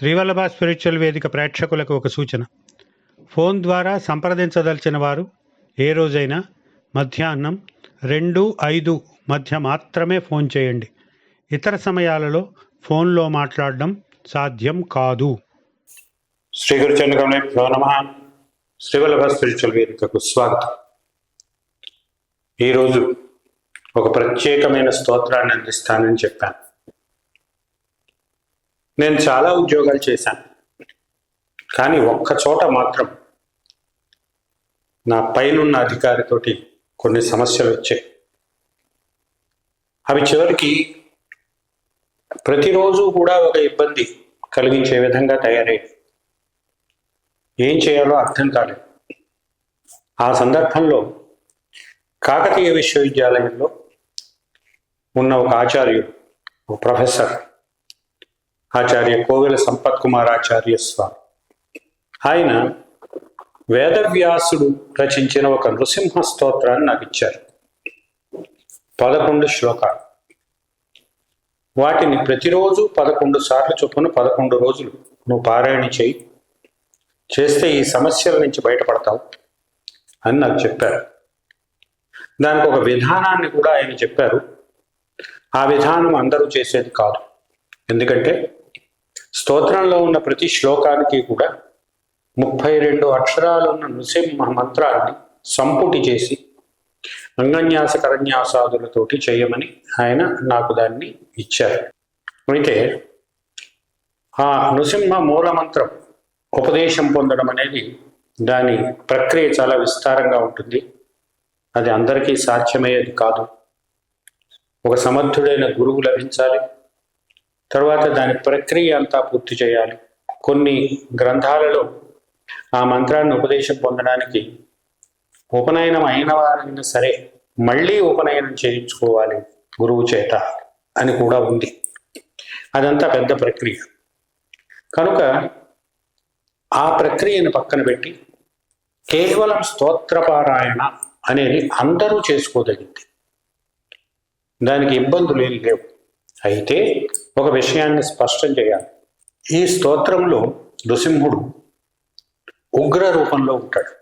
Srivallabha spiritual వేదిక ప్రేక్షకులకు ఒక సూచన. ఫోన్ ద్వారా సంప్రదించదలిచిన వారు ఏ రోజైనా మధ్యాహ్నం 2-5 మధ్య మాత్రమే ఫోన్ చేయండి. ఇతర సమయాలలో ఫోన్లో మాట్లాడడం సాధ్యం కాదు. శ్రీ గురు చంద్రకమలేభ్యో నమః. శ్రీవల్లభ స్పిరిచువల్ వేదికకు స్వాగతం. ఈరోజు ఒక ప్రత్యేకమైన స్తోత్రాన్ని అందిస్తానని చెప్పాను. నేను చాలా ఉద్యోగాలు చేశాను, కానీ ఒక్క చోట మాత్రం నా పైనున్న అధికారితోటి కొన్ని సమస్యలు వచ్చాయి. అవి చివరికి ప్రతిరోజు కూడా ఒక ఇబ్బంది కలిగించే విధంగా తయారయ్యాయి. ఏం చేయాలో అర్థం కాలేదు. ఆ సందర్భంలో కాకతీయ విశ్వవిద్యాలయంలో ఉన్న ఒక ఆచార్యుడు, ఒక ప్రొఫెసర్, ఆచార్య కోవెల సంపత్ కుమార్ ఆచార్య స్వామి, ఆయన వేదవ్యాసుడు రచించిన ఒక నృసింహ స్తోత్రాన్ని నాకు ఇచ్చారు. 11 శ్లోకాలు. వాటిని ప్రతిరోజు 11 సార్లు చొప్పున 11 రోజులు నువ్వు పారాయణ చేస్తే ఈ సమస్యల నుంచి బయటపడతావు అని నాకు చెప్పారు. దానికి ఒక విధానాన్ని కూడా ఆయన చెప్పారు. ఆ విధానం అందరూ చేసేది కాదు. ఎందుకంటే స్తోత్రంలో ఉన్న ప్రతి శ్లోకానికి కూడా 32 అక్షరాలు ఉన్న నృసింహ మంత్రాన్ని సంపుటి చేసి అంగన్యాస కరన్యాసాదులతోటి చేయమని ఆయన నాకు దాన్ని ఇచ్చారు. అయితే ఆ నృసింహ మూల మంత్రం ఉపదేశం పొందడం అనేది దాని ప్రక్రియ చాలా విస్తారంగా ఉంటుంది. అది అందరికీ సాధ్యమయ్యేది కాదు. ఒక సమర్థుడైన గురువు లభించాలి. తర్వాత దాని ప్రక్రియ అంతా పూర్తి చేయాలి. కొన్ని గ్రంథాలలో ఆ మంత్రాన్ని ఉపదేశం పొందడానికి ఉపనయనం అయిన వారైనా సరే మళ్ళీ ఉపనయనం చేయించుకోవాలి గురువు చేత అని కూడా ఉంది. అదంతా పెద్ద ప్రక్రియ. కనుక ఆ ప్రక్రియను పక్కన పెట్టి కేవలం స్తోత్రపారాయణ అనేది అందరూ చేసుకోదగింది. దానికి ఇబ్బందులు ఏం లేవు. అయితే ఒక విషయాన్ని స్పష్టం చేయాలి. ఈ స్తోత్రంలో నృసింహుడు ఉగ్ర రూపంలో ఉంటాడు.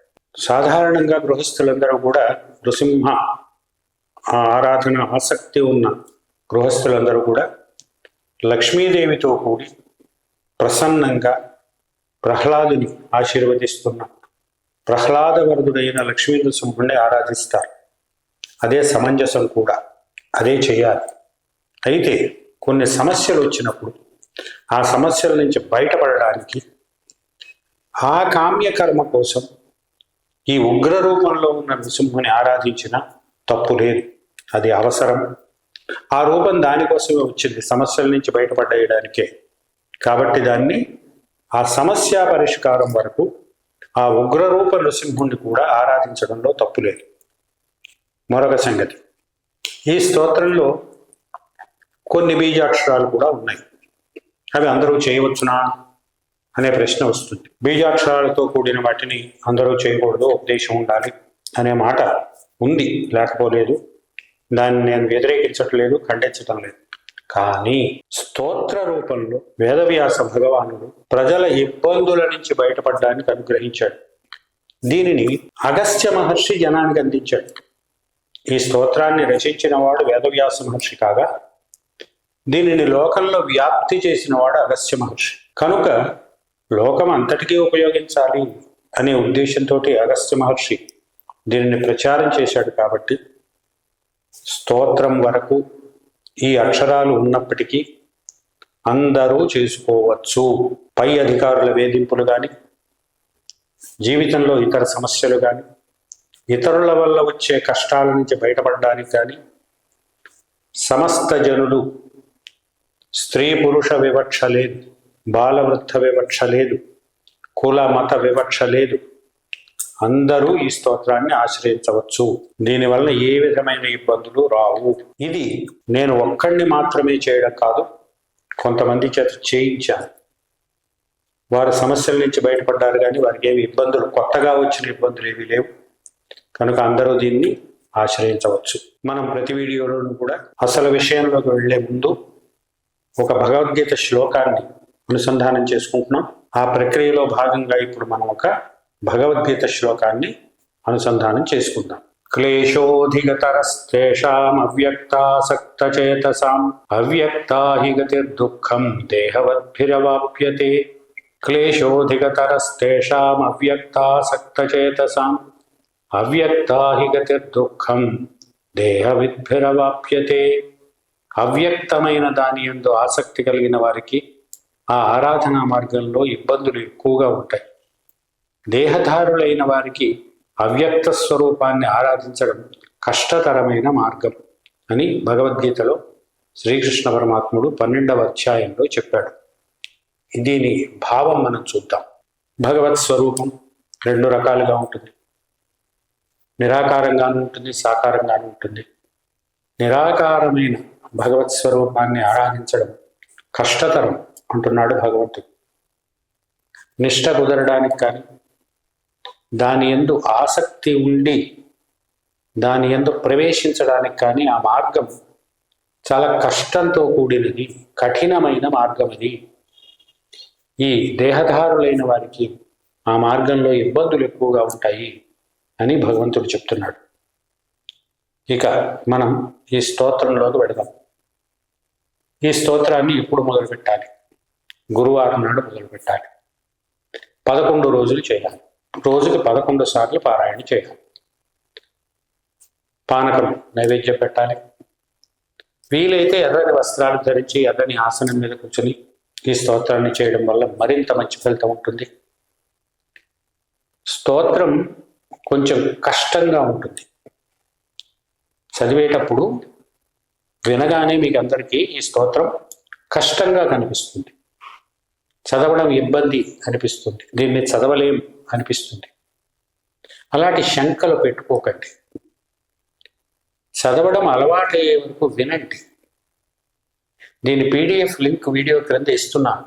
సాధారణంగా గృహస్థులందరూ కూడా నృసింహ ఆరాధన ఆసక్తి ఉన్న గృహస్థులందరూ కూడా లక్ష్మీదేవితో కూడి ప్రసన్నంగా ప్రహ్లాదుని ఆశీర్వదిస్తున్న ప్రహ్లాదవరదుడైన లక్ష్మీ నృసింహుడిని ఆరాధిస్తారు. అదే సమంజసం కూడా, అదే చేయాలి. అయితే కొన్ని సమస్యలు వచ్చినప్పుడు ఆ సమస్యల నుంచి బయటపడడానికి ఆ కామ్యకర్మ కోసం ఈ ఉగ్ర రూపంలో ఉన్న నృసింహుని ఆరాధించిన తప్పు లేదు. అది అవసరం. ఆ రూపం దానికోసమే వచ్చింది, సమస్యల నుంచి బయటపడేయడానికే. కాబట్టి దాన్ని ఆ సమస్య పరిష్కారం వరకు ఆ ఉగ్రరూప నృసింహుణ్ణి కూడా ఆరాధించడంలో తప్పు లేదు. మరొక సంగతి, ఈ స్తోత్రంలో కొన్ని బీజాక్షరాలు కూడా ఉన్నాయి. అవి అందరూ చేయవచ్చునా అనే ప్రశ్న వస్తుంది. బీజాక్షరాలతో కూడిన వాటిని అందరూ చేయకూడదు, ఉపదేశం ఉండాలి అనే మాట ఉంది, లేకపోలేదు. దాన్ని నేను వ్యతిరేకించట్లేదు, ఖండించటం లేదు. కానీ స్తోత్ర రూపంలో వేదవ్యాస భగవానుడు ప్రజల ఇబ్బందుల నుంచి బయటపడడానికి అనుగ్రహించాడు. దీనిని అగస్త్య మహర్షి జనానికి అందించాడు. ఈ స్తోత్రాన్ని రచించిన వాడు వేదవ్యాస మహర్షి కాగా దీనిని లోకంలో వ్యాప్తి చేసిన వాడు అగస్త్య మహర్షి. కనుక లోకం అంతటికీ ఉపయోగించాలి అనే ఉద్దేశంతో అగస్త్య మహర్షి దీనిని ప్రచారం చేశాడు. కాబట్టి స్తోత్రం వరకు ఈ అక్షరాలు ఉన్నప్పటికీ అందరూ చేసుకోవచ్చు. పై అధికారుల వేధింపులు కానీ, జీవితంలో ఇతర సమస్యలు కానీ, ఇతరుల వల్ల వచ్చే కష్టాల నుంచి బయటపడడానికి కానీ సమస్త జనులు, స్త్రీ పురుష వివక్ష లేదు, బాలవృద్ధ వివక్ష లేదు, కుల మత వివక్ష లేదు, అందరూ ఈ స్తోత్రాన్ని ఆశ్రయించవచ్చు. దీనివల్ల ఏ విధమైన ఇబ్బందులు రావు. ఇది నేను ఒక్కడిని మాత్రమే చేయడం కాదు, కొంతమంది చేత చేయించాను. వారు సమస్యల నుంచి బయటపడ్డారు, కానీ వారికి ఏమి ఇబ్బందులు, కొత్తగా వచ్చిన ఇబ్బందులు ఏవి లేవు. కనుక అందరూ దీన్ని ఆశ్రయించవచ్చు. మనం ప్రతి వీడియోలోనూ కూడా అసలు విషయంలోకి వెళ్లే ముందు ఒక భగవద్గీత శ్లోకాన్ని అనుసంధానం చేసుకుంటున్నాం. ఆ ప్రక్రియలో భాగంగా ఇప్పుడు మనం ఒక భగవద్గీత శ్లోకాన్ని అనుసంధానం చేసుకుందాం. క్లేశోధిగతరస్తేషాం అవ్యక్తాసక్తచేతసాం అవ్యక్తా హి గతిర్దుఃఖం దేహవద్భిరవాప్యతే. క్లేశోధిగతరస్తేషాం అవ్యక్తాసక్తచేతసాం అవ్యక్తా హి గతిర్దుఃఖం దేహవిద్భిరవాప్యతే. అవ్యక్తమైన దాని యందు ఆసక్తి కలిగిన వారికి ఆ ఆరాధనా మార్గంలో ఇబ్బందులు ఎక్కువగా ఉంటాయి. దేహధారులైన వారికి అవ్యక్త స్వరూపాన్ని ఆరాధించడం కష్టతరమైన మార్గం అని భగవద్గీతలో శ్రీకృష్ణ పరమాత్ముడు 12వ అధ్యాయంలో చెప్పాడు. దీని భావం మనం చూద్దాం. భగవత్ స్వరూపం 2 రకాలుగా ఉంటుంది. నిరాకారంగానూ ఉంటుంది, సాకారంగానూ ఉంటుంది. నిరాకారమైన భగవత్ స్వరూపాన్ని ఆరాధించడం కష్టతరం అంటున్నాడు భగవంతుడు. నిష్ట కుదరడానికి కానీ, దాని యందు ఆసక్తి ఉండి దాని యందు ప్రవేశించడానికి కానీ ఆ మార్గం చాలా కష్టంతో కూడినది, కఠినమైన మార్గం అది. ఈ దేహధారులైన వారికి ఆ మార్గంలో ఇబ్బందులు ఎక్కువగా ఉంటాయి అని భగవంతుడు చెప్తున్నాడు. ఇక మనం ఈ స్తోత్రంలోకి వెళదాం. ఈ స్తోత్రాన్ని ఎప్పుడు మొదలు పెట్టాలి? గురువారం నాడు మొదలు పెట్టాలి. 11 రోజులు చేయాలి. రోజుకి 11 సార్లు పారాయణ చేయాలి. పానకం నైవేద్యం పెట్టాలి. వీలైతే ఎర్రని వస్త్రాలు ధరించి ఎర్రని ఆసనం మీద కూర్చొని ఈ స్తోత్రాన్ని చేయడం వల్ల మరింత మంచి ఫలితం ఉంటుంది. స్తోత్రం కొంచెం కష్టంగా ఉంటుంది. చదివేటప్పుడు వినగానే మీకు అందరికీ ఈ స్తోత్రం కష్టంగా కనిపిస్తుంది. చదవడం ఇబ్బంది అనిపిస్తుంది. దీన్ని చదవలేం అనిపిస్తుంది. అలాంటి శంకలు పెట్టుకోకండి. చదవడం అలవాటయ్యే వరకు వినండి. దీని PDF లింక్ వీడియో క్రింద ఇస్తున్నాను.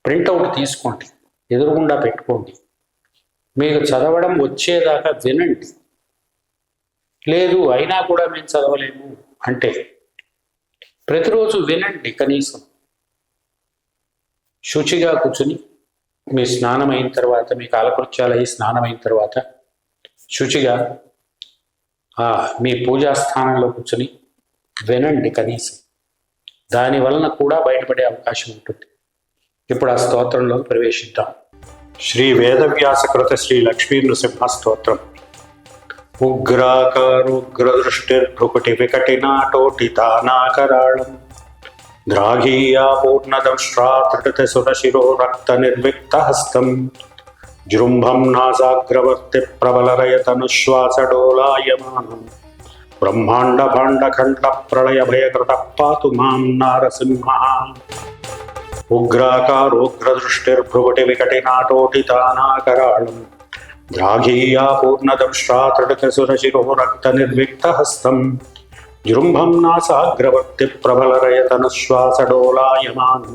ప్రింటౌట్ తీసుకోండి, ఎదురుగుండా పెట్టుకోండి. మీకు చదవడం వచ్చేదాకా వినండి. లేదు అయినా కూడా మేము చదవలేము అంటే ప్రతిరోజు వినండి. కనీసం శుచిగా కూర్చుని మీ స్నానం అయిన తర్వాత, మీ కాలకృత్యాలు అయి స్నానం అయిన తర్వాత శుచిగా మీ పూజా స్థానంలో కూర్చొని వినండి కనీసం. దాని వలన కూడా బయటపడే అవకాశం ఉంటుంది. ఇప్పుడు ఆ స్తోత్రంలో ప్రవేశిద్దాం. శ్రీ వేదవ్యాసకృత శ్రీ లక్ష్మీ నృసింహ స్తోత్రం. ఉగ్రాకారోగ్రదృష్టిర్భృకుటి వికటినాటోటితానాకరాళం ద్రాఘీయా పూర్ణదంష్ట్రాతృటసురశిరో రక్త నిర్విక్తహస్తం జృంభం నాసాగ్రవర్తి ప్రబలరయతనుశ్వాసడోలాయమానం బ్రహ్మాండ భాండఖండ ప్రళయ భయకృత పాతు మాం నారసింహ. ఉగ్రాకారోగ్రదృష్టిర్భృకుటి వికటినాటోటితానాకరాళం ద్రాఘీయా పూర్ణదంష్ట్రాతృటసురశిరో రక్త నిర్విక్తహస్తం జృంభం నాసాగ్రవర్తి ప్రబలరయతనుశ్వాసడోలాయమానం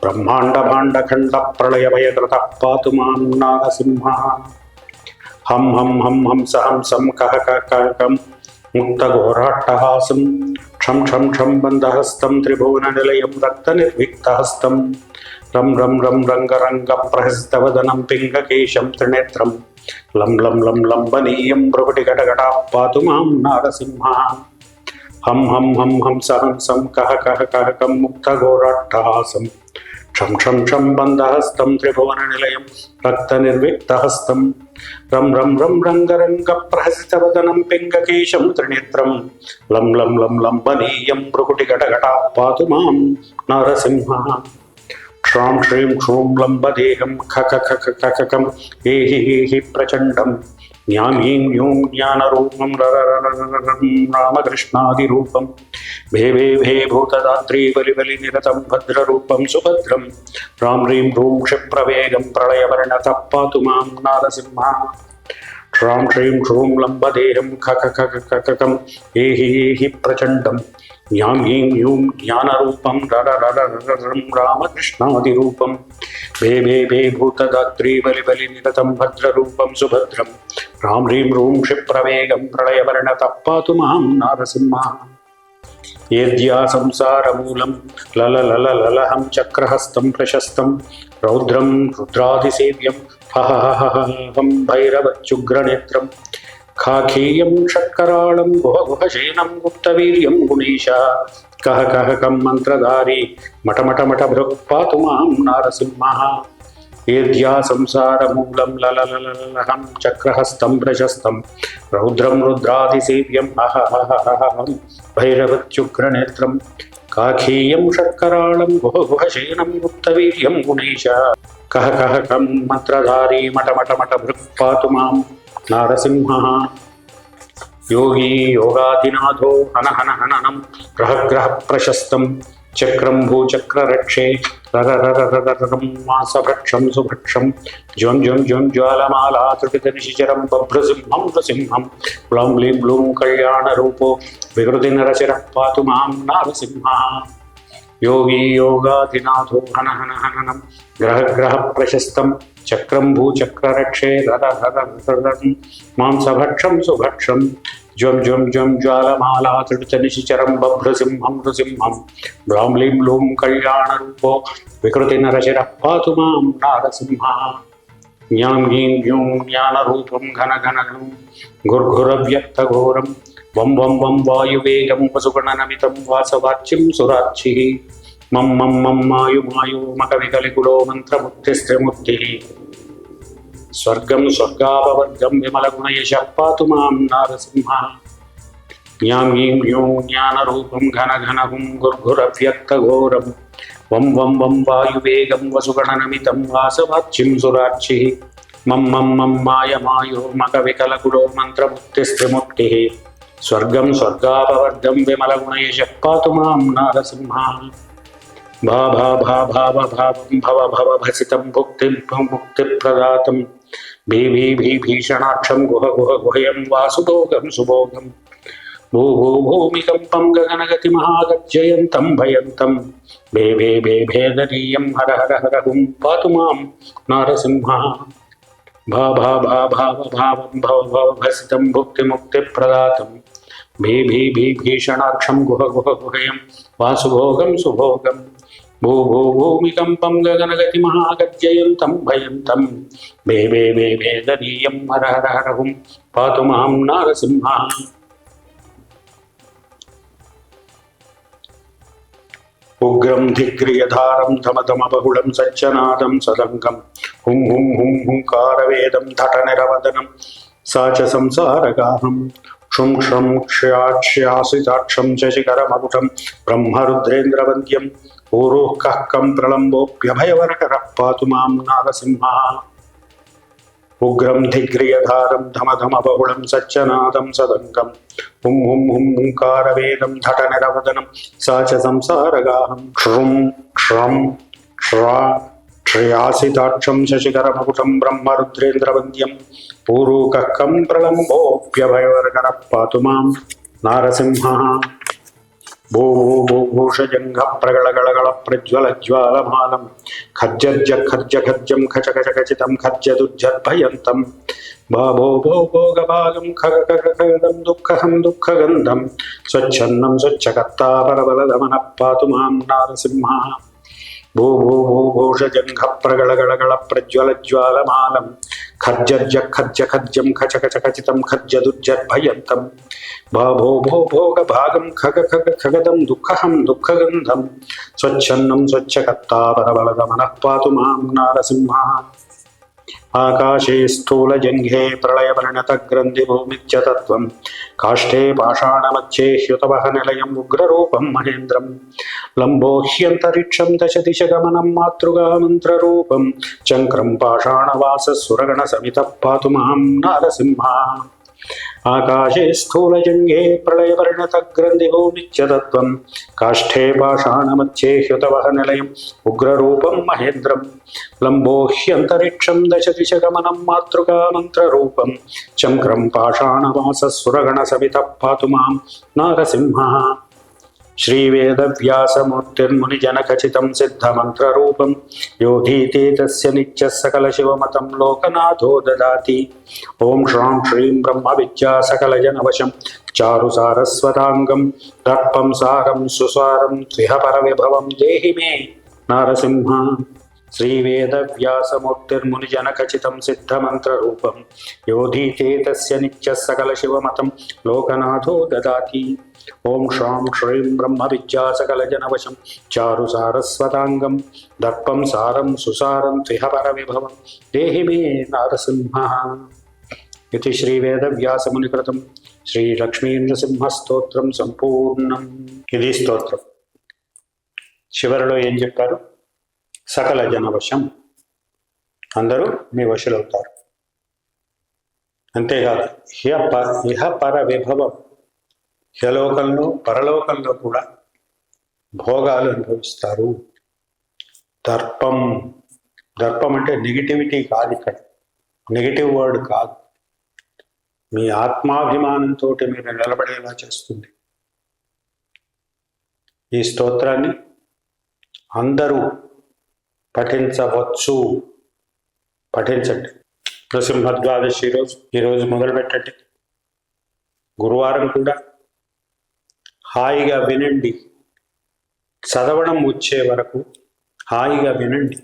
బ్రహ్మాండ భాండఖండ ప్రళయ భయకృత పాతు మాం నారసింహ. హం హం హం హంస హంసం కహ కహకం ముక్తఘోరాట్టహాసం క్షం క్షం క్షం బంధహస్తం త్రిభువన నిలయం రక్త నిర్విక్తహస్తం రం రం రం రంగరంగ ప్రహస్తవదనం పింగకేశం త్రినేత్రం లం లం లం లంబనీయం భృకుటి గటగటా పాతు మాం నారసింహ. హం హం హం హంస హంసం కహ కహ కహకం ముక్తఘోరాట్టహాసం క్షం క్షం క్షం బంధహస్తం త్రిభువన నిలయం రక్త నిర్విక్తహస్తం రం రం రం రంగరంగ ప్రహసితవదనం పింగకేశం త్రినేత్రం లం లం లం లంబనీయం భృకుటి గటగటా పాతు మాం నరసింహ. శ్రాం శ్రీం క్షూం లంబదేహం ఖ ఖ ఖ ఖకం ఏహి ఏహి ప్రచండం జ్ఞానీం యూం జ్ఞానరూపం రామకృష్ణాదిరూపం భే భే భే భూతదాత్రీ బలి బలి నిరతం భద్రరూపం సుభద్రం రాం హ్రీం రూం క్షిప్రవేగం ప్రళయవర్ణత పాతు మాం నారసింహ. శ్రాం శ్రీం క్షూం లంబదేహం ఖ ఖ ఖ ఖకం ఏహి ఏహి ప్రచండం జ్ఞానీం యూం జ్ఞానరూపం రామకృష్ణాదిరూపం భే భే భే భూతదాత్రీ బలి బలి నిరతం భద్రరూపం సుభద్రం రాం హ్రీం రూం క్షిప్రవేగం ప్రళయవర్ణత పాతు మాం నారసింహ. ఏద్యా సంసారమూలం లలలలలహం చక్రహస్తం ప్రశస్తం రౌద్రం రుద్రాదిసేవ్యం హహహహం భైరవచ్యుగ్రనేత్రం ఖాఖేయం షట్కరాళం గుహగుహశయనం గుప్తవీర్యం గుణేశ కహ కహ కం మంత్రధారి మటమటమట భృక్ పాతు మాం నారసింహ ఏద్యా సంసారమూలం లలలలహం చక్రహస్తం ప్రశస్తం రౌద్రం రుద్రాదిసేవ్యం అహహహహం భైరవత్యుగ్రనేత్రం కాఖేయం షట్కరాళం గుహగుహశయనం గుప్తవీర్యం గుణేశ కహ కహ కం మంత్రధారి మటమటమట భృక్ పాతు మాం నారసింహ యోగీ యోగాధినాథో హనహనహననం గ్రహగ్రహ ప్రశస్తం చక్రం భూచక్రరక్షే రరరరరరం మాసభక్షం సుభక్షం జ్వం జ్వం జ్వం జ్వాలమాలా త్రుటితనిశిచరం బభ్రసింహం నృసింహం బ్లం బ్లీం బ్లూం కళ్యాణరూపో వికృతి నరశిర పాతు మాం నారసింహ యోగీ యోగాధినాథో హనహనహననం గ్రహగ్రహ ప్రశస్తం చక్రం భూచక్రరక్షే రరరరరం మాంసభక్షం సుభక్షం జ్వం జ్వం జ్వం జ్వాలమాలా త్రుటితనిశిచరం బభ్రసింహం నృసింహం బ్లాం బ్లీం బ్లూం కళ్యాణరూపో వికృతి నరశిర పాతు మాం నారసింహ జ్ఞాం గీం గ్యూం జ్ఞానరూపం ఘన ఘన ఘనం గుర్ఘురవ్యక్తఘోరం వం వం వం వాయువేగం వసుగణనమితం వాసవాచ్యం సురాచ్చి మం మం మం మాయు మాయో మకవికలికులో మంత్రముక్తిస్త్రిమూర్తి స్వర్గం స్వర్గాపవర్గం విమలగుణయశ పాతు మాం నారసింహ జ్ఞాం గీం గ్యూం జ్ఞానరూపం ఘన ఘన హుం గుర్ఘురవ్యక్తఘోరం వం వం వం వాయువేగం వసుగణనమితం వాసవాచ్యం సురాచ్చి మం మం మం మాయ మాయో మకవికలకులో మంత్రముక్తిస్త్రిమూర్తి స్వర్గం స్వర్గాపవర్గం విమలగుణయశ పాతు మాం నారసింహ భా భా భా భావ భావం భవ భవ భసితం భుక్తిం ముక్తిప్రదాతం భీ భీ భీ భీషణాక్షం గుహ గుహ గుహయం వాసుభోగం సుభోగం భూ భూ భూమికంపం గగనగతి మహాగర్జయంతం భయంతం భే భే భే భేదనీయం హర హర హర హుం పాతు మాం నారసింహ భా భా భా భావ భావం భవ భవ భసితం భుక్తిముక్తిప్రదాతం భీ భీ భీ భీషణాక్షం గుహ గుహ గుహయం వాసుభోగం సుభోగం భూ భూ భూమికంపం గగనగతి మహాగర్జయంతం భయంతం భే భే భే భేదనీయం హర హర హర హుం పాతు మాం నారసింహ ఉగ్రం ధిగ్రియధారం ధమధమబహుళం సజ్జనాదం సదంగం హుం హుం హుం హుంకారవేదం ధటనిరవదనం సా చ సంసారగాహం క్షుం క్షం క్షయాక్షయాసితాక్షం శశికరమకుటం బ్రహ్మరుద్రేంద్రవంద్యం ఊరుః కః కం ప్రళంబోऽప్యభయవరకరః పాతు మాం నారసింహ ఉగ్రం ధిగ్రియధారం ధమధమబహుళం సజ్జనాదం సదంగం హుం హుం హుం హుంకారవేదం ధటనిరవదనం సా చ సంసారగాహం క్షుం క్షం క్షా క్షయాసితాక్షం శశికరమకుటం బ్రహ్మరుద్రేంద్రవంద్యం ఊరుః కః కం ప్రళంబోऽప్యభయవరకరః పాతు మాం నారసింహ భూ భూ భూ భూషజంఘ ప్రగళగళగళ ప్రజ్వల జ్వాలమాలం ఖజ్జర్జ ఖర్జ ఖజ్జం ఖచ ఖచ ఖచితం ఖజ్జదుజ్జద్భయంతం బాభో భో భోగభాగం ఖగ ఖగ ఖగదం దుఃఖహం దుఃఖగంధం స్వచ్ఛన్నం స్వచ్ఛకర్తాపరబలదమన పాతు మాం నారసింహ భూ భూ భూ భూషజంఘ ప్రగళగళగళ ప్రజ్వల జ్వాలమాలం ఖజ్జర్జ ఖజ్జ ఖజ్జం ఖచ ఖచ ఖచితం ఖజ్జదుజ్జద్భయంతం బాభో భో భోగభాగం ఖగ ఖగ ఖగదం దుఃఖహం దుఃఖగంధం స్వచ్ఛన్నం స్వచ్ఛకర్తాపరబలదమన పాతు మాం నారసింహ ఆకాశే స్థూలజంఘే ప్రళయపరిణతగ్రంథిభూమిత్యతత్వం కాష్ఠే పాషాణమచ్చే హ్యుతవహనిలయం ఉగ్రరూపం మహేంద్రం లంబోహ్యంతరిక్షం దశదిశగమనం మాతృగామంత్రరూపం చక్రం పాషాణవాసస్సురగణసమితః పాతు మాం నారసింహ ఆకాశే స్థూలజంఘే ప్రళయపరిణతగ్రంథిభూమిత్యతత్వం కాష్ఠే పాషాణమచ్చే హ్యుతవహనిలయం ఉగ్రరూపం మహేంద్రం లంబోహ్యంతరిక్షం దశదిశగమనం మాతృకామంత్రరూపం చక్రం పాషాణవాసస్సురగణసమితః పాతు మాం నారసింహ श्रीवेदव्यासमूर्तिर्मुनिजनखचितं सिद्धमन्त्ररूपं योधीते तस्य नित्यः सकलशिवमतं लोकनाथो ददाति। ॐ श्रां श्रीं ब्रह्मविद्या सकलजनवशं चारुसारस्वताङ्गं दर्पं सारं सुसारं त्विह परविभवं देहि मे नारसिंह। श्रीवेदव्यासमूर्तिर्मुनिजनखचितं सिद्धमन्त्ररूपं योधीते तस्य नित्यः सकलशिवमतं लोकनाथो ददाति। ॐ श्रां श्रीं ब्रह्मविद्या सकलजनवशं चारुसारस्वताङ्गं दर्पं सारं सुसारं त्विह परविभवं देहि मे नारसिंहः। इति श्रीवेदव्यासमुनिकृतं శ్రీలక్ష్మీనృసింహస్తోత్రం సంపూర్ణం. ఇది స్తోత్రం. చివరిలో ఏం చెప్పారు? సకల జనవశం, అందరూ మీ వశులవుతారు. అంతేకాదు ఇహ పర విభవం, ఇహలోకంలో పరలోకంలో కూడా భోగాలు అనుభవిస్తారు. దర్పం, దర్పం అంటే నెగిటివిటీ కాదు, ఇక్కడ నెగిటివ్ వర్డ్ కాదు, మీ ఆత్మాభిమానంతో మీరు నిలబడేలా చేస్తుంది. ఈ స్తోత్రాన్ని అందరూ పఠించవచ్చు. పఠించండి. నృసింహ ద్వాదశి ఈరోజు మొదలు పెట్టండి. గురువారం కూడా హాయిగా వినండి. చదవడం వచ్చే వరకు హాయిగా వినండి.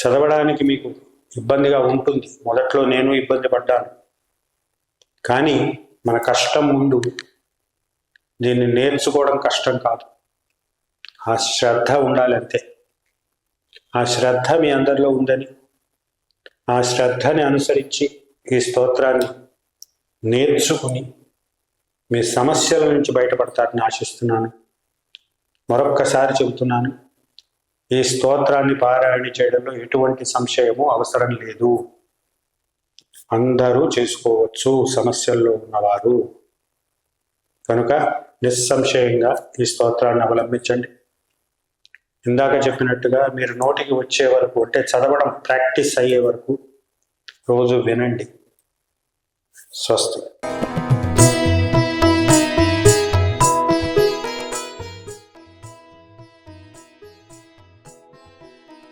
చదవడానికి మీకు ఇబ్బందిగా ఉంటుంది. మొదట్లో నేను ఇబ్బంది పడ్డాను. కానీ మన కష్టం ముందు దీన్ని నేర్చుకోవడం కష్టం కాదు. ఆ శ్రద్ధ ఉండాలి అంతే. ఆ శ్రద్ధ మీ అందరిలో ఉందని, ఆ శ్రద్ధని అనుసరించి ఈ స్తోత్రాన్ని నేర్చుకుని మీ సమస్యల నుంచి బయటపడతారని ఆశిస్తున్నాను. మరొక్కసారి చెబుతున్నాను, ఈ స్తోత్రాన్ని పారాయణ చేయడంలో ఎటువంటి సంశయము అవసరం లేదు. అందరూ చేసుకోవచ్చు సమస్యల్లో ఉన్నవారు. కనుక నిస్సంశయంగా ఈ స్తోత్రాన్ని అవలంబించండి. ఇందాక చెప్పినట్టుగా మీరు నోటికి వచ్చే వరకు, అంటే చదవడం ప్రాక్టీస్ అయ్యే వరకు రోజు వినండి. స్వస్తి.